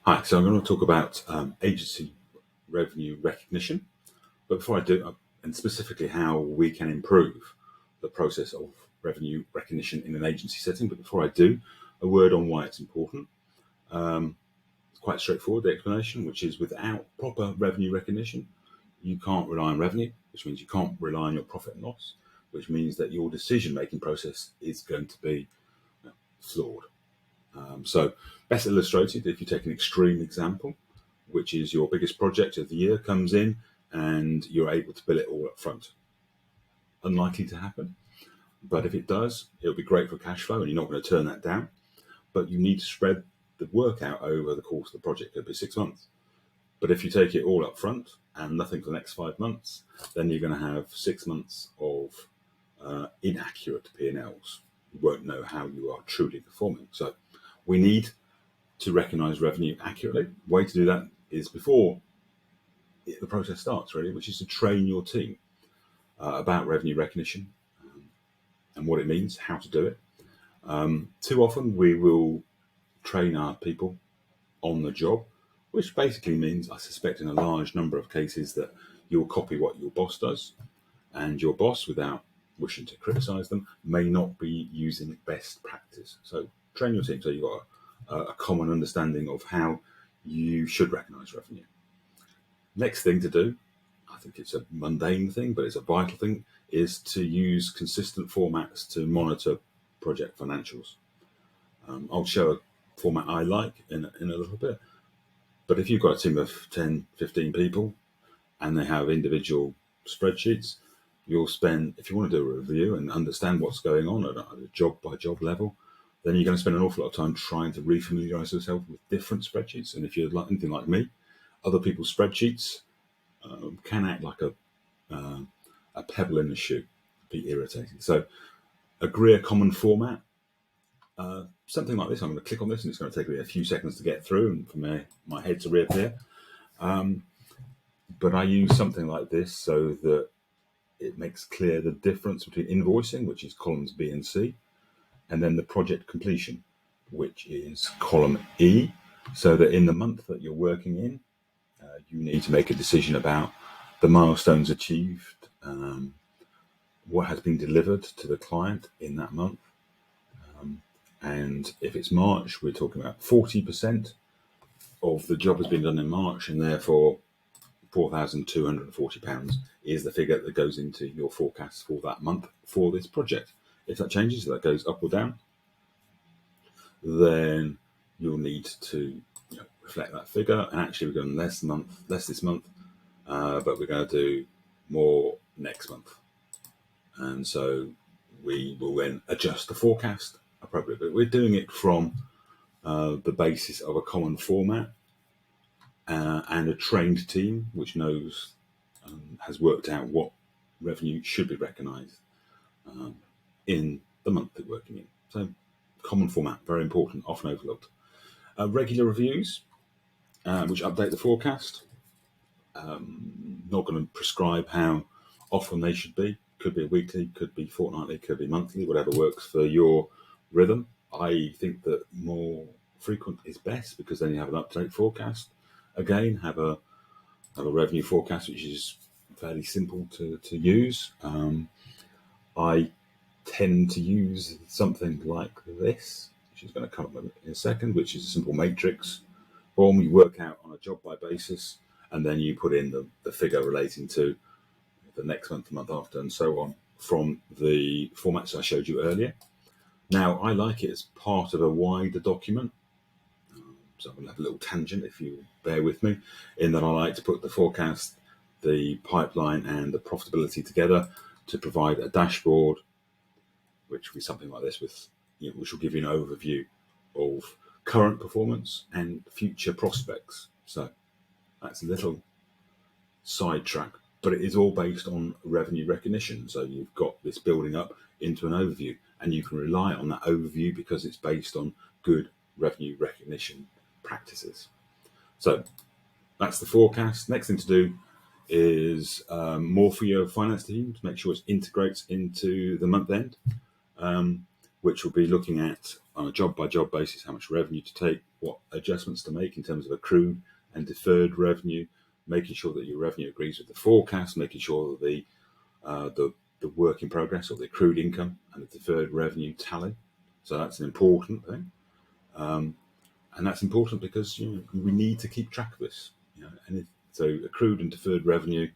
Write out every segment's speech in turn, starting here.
Hi, so I'm going to talk about agency revenue recognition, but before I do, and specifically how we can improve the process of revenue recognition in an agency setting. But before I do, a word on why it's important. It's quite straightforward, the explanation, which is without proper revenue recognition, you can't rely on revenue, which means you can't rely on your profit and loss, which means that your decision making process is going to be flawed. So, best illustrated if you take an extreme example, which is your biggest project of the year comes in and you're able to bill it all up front. Unlikely to happen, but if it does, it'll be great for cash flow and you're not going to turn that down. But you need to spread the work out over the course of the project. It could be 6 months. But if you take it all up front and nothing for the next 5 months, then you're going to have 6 months of inaccurate P&Ls. You won't know how you are truly performing. So we need to recognise revenue accurately. The way to do that is before the process starts, really, which is to train your team about revenue recognition and what it means, how to do it. Too often we will train our people on the job, which basically means, I suspect in a large number of cases, that you'll copy what your boss does, and your boss, without wishing to criticise them, may not be using best practice. So train your team so you've got a common understanding of how you should recognise revenue. Next thing to do, I think it's a mundane thing, but it's a vital thing, is to use consistent formats to monitor project financials. I'll show a format I like in a little bit, but if you've got a team of 10, 15 people and they have individual spreadsheets, you'll spend, if you want to do a review and understand what's going on at a job by job level, then you're going to spend an awful lot of time trying to refamiliarize yourself with different spreadsheets. And if you're like anything like me, other people's spreadsheets can act like a pebble in the shoe, be irritating. So agree a common format. Something like this, I'm going to click on this and it's going to take me a few seconds to get through and for my head to reappear. But I use something like this so that it makes clear the difference between invoicing, which is columns B and C, and then the project completion, which is column E, so that in the month that you're working in, you need to make a decision about the milestones achieved, what has been delivered to the client in that month. And if it's March, we're talking about 40% of the job has been done in March, and therefore £4,240 is the figure that goes into your forecast for that month for this project. If that changes, if that goes up or down, then you'll need to reflect that figure. And actually, we're going less this month, but we're going to do more next month. And so we will then adjust the forecast appropriately. But we're doing it from the basis of a common format and a trained team which knows, has worked out what revenue should be recognised in the month they're working in. So common format, very important, often overlooked. Regular reviews, which update the forecast. Not going to prescribe how often they should be. Could be weekly, could be fortnightly, could be monthly, whatever works for your rhythm. I think that more frequent is best because then you have an up-to-date forecast. Again, have a revenue forecast which is fairly simple to use. I tend to use something like this, which is going to come up in a second, which is a simple matrix form. You work out on a job by basis, and then you put in the figure relating to the next month, the month after, and so on from the formats I showed you earlier. Now, I like it as part of a wider document. So I'm going to have a little tangent, if you bear with me, in that I like to put the forecast, the pipeline, and the profitability together to provide a dashboard, which will be something like this, with which will give you an overview of current performance and future prospects. So that's a little sidetrack, but it is all based on revenue recognition. So you've got this building up into an overview, and you can rely on that overview because it's based on good revenue recognition practices. So that's the forecast. Next thing to do is more for your finance team to make sure it integrates into the month end, which will be looking at on a job by job basis how much revenue to take, what adjustments to make in terms of accrued and deferred revenue, making sure that your revenue agrees with the forecast, making sure that the work in progress or the accrued income and the deferred revenue tally. So that's an important thing. And that's important because we need to keep track of this. So accrued and deferred revenue,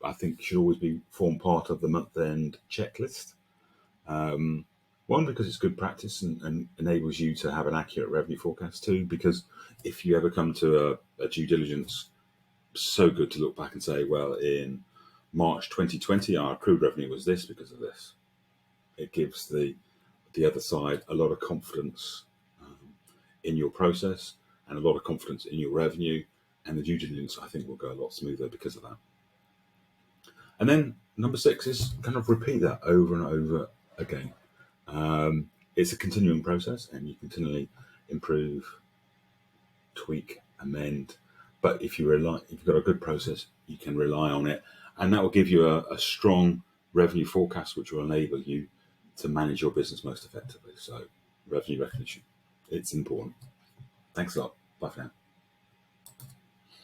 I think, should always form part of the month-end checklist. One, because it's good practice and enables you to have an accurate revenue forecast. Two, because if you ever come to a due diligence, so good to look back and say, well, in March 2020, our accrued revenue was this because of this. It gives the other side a lot of confidence in your process and a lot of confidence in your revenue, and the due diligence, I think, will go a lot smoother because of that. And then number 6 is kind of repeat that over and over again. It's a continuing process, and you continually improve, tweak, amend. But if you've got a good process, you can rely on it, and that will give you a strong revenue forecast, which will enable you to manage your business most effectively. So, revenue recognition, it's important. Thanks a lot. Bye for now.